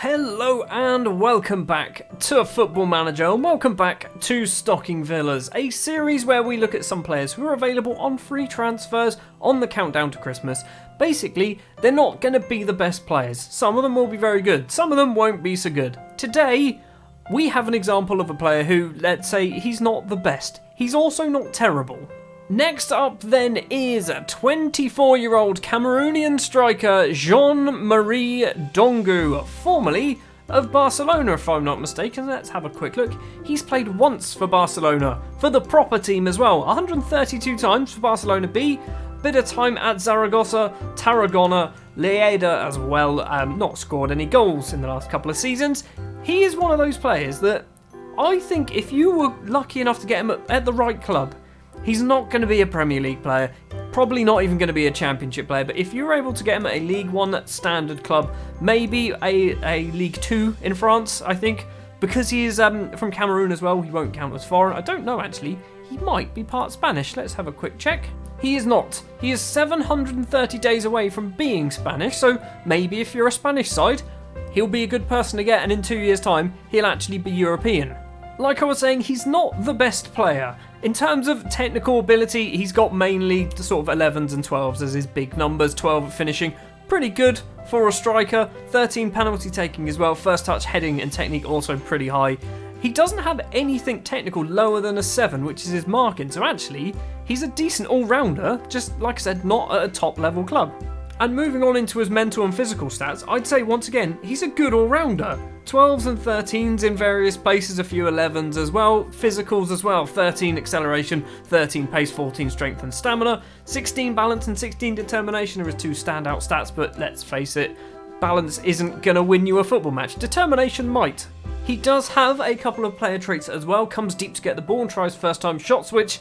Hello and welcome back to Football Manager and welcome back to Stocking Villas, a series where we look at some players who are available on free transfers on the countdown to Christmas. Basically, they're not going to be the best players. Some of them will be very good, some of them won't be so good. Today, we have an example of a player who, let's say, he's not the best. He's also not terrible. Next up then is 24-year-old Cameroonian striker Jean-Marie Dongu, formerly of Barcelona if I'm not mistaken. Let's have a quick look. He's played once for Barcelona, for the proper team as well, 132 times for Barcelona B, bit of time at Zaragoza, Tarragona, Lleida as well, not scored any goals in the last couple of seasons. He is one of those players that I think if you were lucky enough to get him at the right club, he's not going to be a Premier League player, probably not even going to be a Championship player, but if you're able to get him at a League 1 standard club, maybe a League 2 in France, I think, because he is from Cameroon as well, he won't count as foreign. I don't know actually, he might be part Spanish. Let's have a quick check. He is not. He is 730 days away from being Spanish, so maybe if you're a Spanish side, he'll be a good person to get, and in 2 years' time, he'll actually be European. Like I was saying, he's not the best player. In terms of technical ability, he's got mainly the sort of 11s and 12s as his big numbers, 12 at finishing. Pretty good for a striker, 13 penalty taking as well, first touch heading and technique also pretty high. He doesn't have anything technical lower than a 7, which is his marking, so actually, he's a decent all-rounder, just like I said, not at a top level club. And moving on into his mental and physical stats, I'd say once again, he's a good all-rounder. 12s and 13s in various places, a few 11s as well, physicals as well, 13 acceleration, 13 pace, 14 strength and stamina, 16 balance and 16 determination are his two standout stats, but let's face it, balance isn't going to win you a football match, determination might. He does have a couple of player traits as well, comes deep to get the ball and tries first time shots, which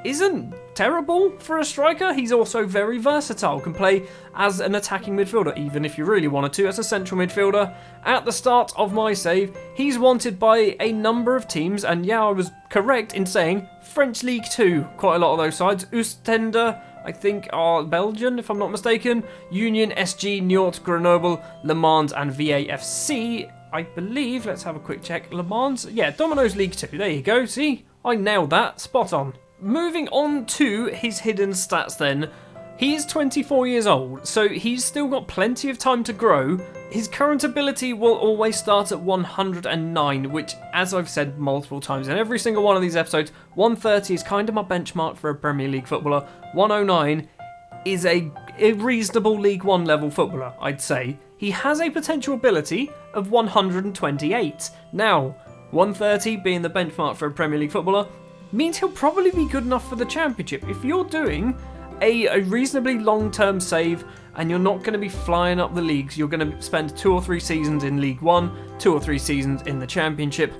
isn't terrible for a striker. He's also very versatile, can play as an attacking midfielder, even if you really wanted to, as a central midfielder. At the start of my save, he's wanted by a number of teams, and yeah, I was correct in saying French League 2, quite a lot of those sides. Oostende, I think, are Belgian, if I'm not mistaken. Union, SG, Niort, Grenoble, Le Mans, and VAFC, I believe. Let's have a quick check. Le Mans, yeah, Domino's League 2, there you go, see? I nailed that, spot on. Moving on to his hidden stats then, he is 24 years old, so he's still got plenty of time to grow. His current ability will always start at 109, which, as I've said multiple times in every single one of these episodes, 130 is kind of my benchmark for a Premier League footballer. 109 is a reasonable League 1 level footballer, I'd say. He has a potential ability of 128. Now, 130 being the benchmark for a Premier League footballer, means he'll probably be good enough for the Championship. If you're doing a reasonably long-term save and you're not going to be flying up the leagues, you're going to spend 2 or 3 seasons in League 1, 2 or 3 seasons in the Championship,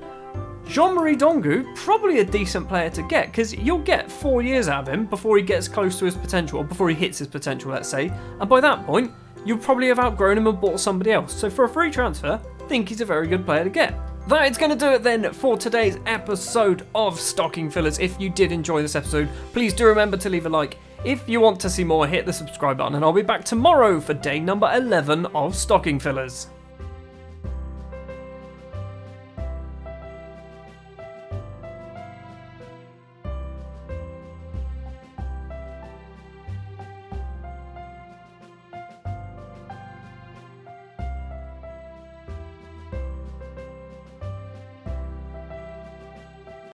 Jean-Marie Dongu, probably a decent player to get, because you'll get 4 years out of him before he gets close to his potential, or before he hits his potential, let's say, and by that point, you'll probably have outgrown him and bought somebody else. So for a free transfer, I think he's a very good player to get. That is going to do it then for today's episode of Stocking Fillers. If you did enjoy this episode, please do remember to leave a like. If you want to see more, hit the subscribe button, and I'll be back tomorrow for day number 11 of Stocking Fillers.